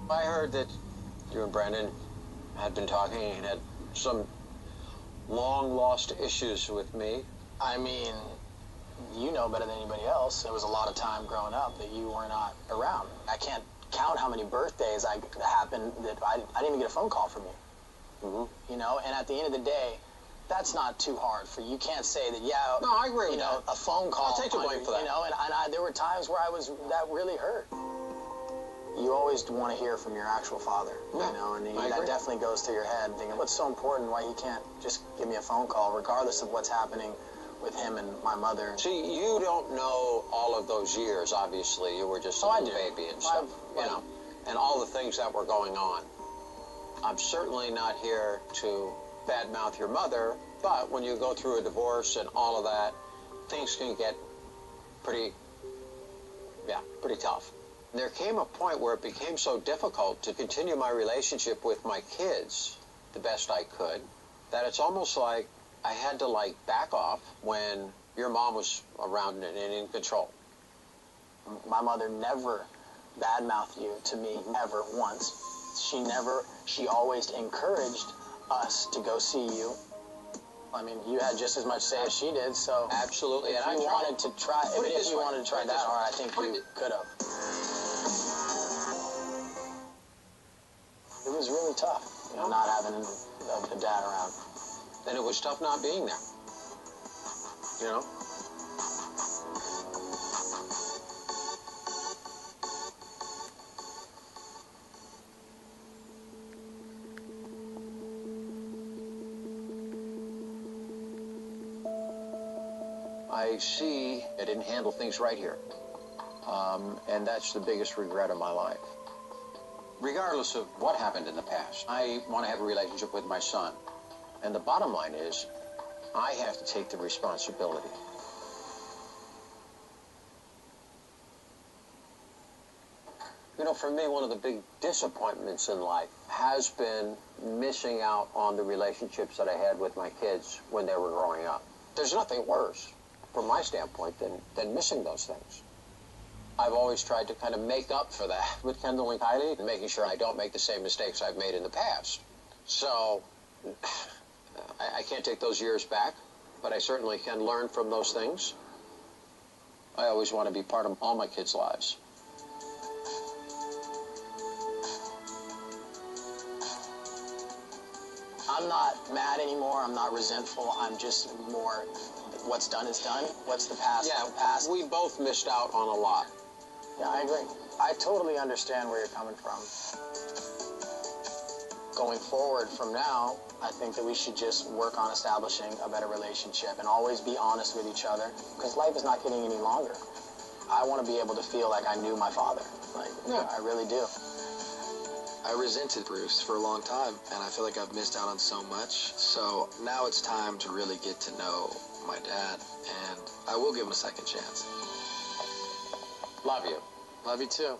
I heard that you and Brandon had been talking and had some long-lost issues with me. I mean, you know better than anybody else. There was a lot of time growing up that you were not around. I can't count how many birthdays happened that I didn't even get a phone call from you. Mm-hmm. You know, and at the end of the day, that's not too hard for you. You can't say that, yeah, no, I agree with that. A phone call. I'll take the blame for that. You know, and there were times where that really hurt. You always want to hear from your actual father, yeah, you know, and that definitely goes through your head, thinking, what's so important, why he can't just give me a phone call, regardless of what's happening with him and my mother. See, you don't know all of those years, obviously. You were just a little baby and stuff, you know, and all the things that were going on. I'm certainly not here to badmouth your mother, but when you go through a divorce and all of that, things can get pretty tough. There came a point where it became so difficult to continue my relationship with my kids the best I could that it's almost like I had to, like, back off when your mom was around and in control. My mother never badmouthed you to me, ever once. She always encouraged us to go see you. I mean, you had just as much say as she did, so... Absolutely. If you wanted to try that hard, I think you could have. It was really tough, you know, not having a dad around. And it was tough not being there, you know? I see I didn't handle things right here. And that's the biggest regret of my life. Regardless of what happened in the past, I want to have a relationship with my son. And the bottom line is, I have to take the responsibility. You know, for me, one of the big disappointments in life has been missing out on the relationships that I had with my kids when they were growing up. There's nothing worse, from my standpoint, than missing those things. I've always tried to kind of make up for that with Kendall and Kylie, and making sure I don't make the same mistakes I've made in the past. So, I can't take those years back, but I certainly can learn from those things. I always want to be part of all my kids' lives. I'm not mad anymore. I'm not resentful. I'm just more, what's done is done. What's the past? Yeah, past. We both missed out on a lot. Yeah, I agree. I totally understand where you're coming from. Going forward from now, I think that we should just work on establishing a better relationship and always be honest with each other, because life is not getting any longer. I want to be able to feel like I knew my father. Like, yeah, I really do. I resented Bruce for a long time, and I feel like I've missed out on so much. So now it's time to really get to know my dad, and I will give him a second chance. Love you. Love you too.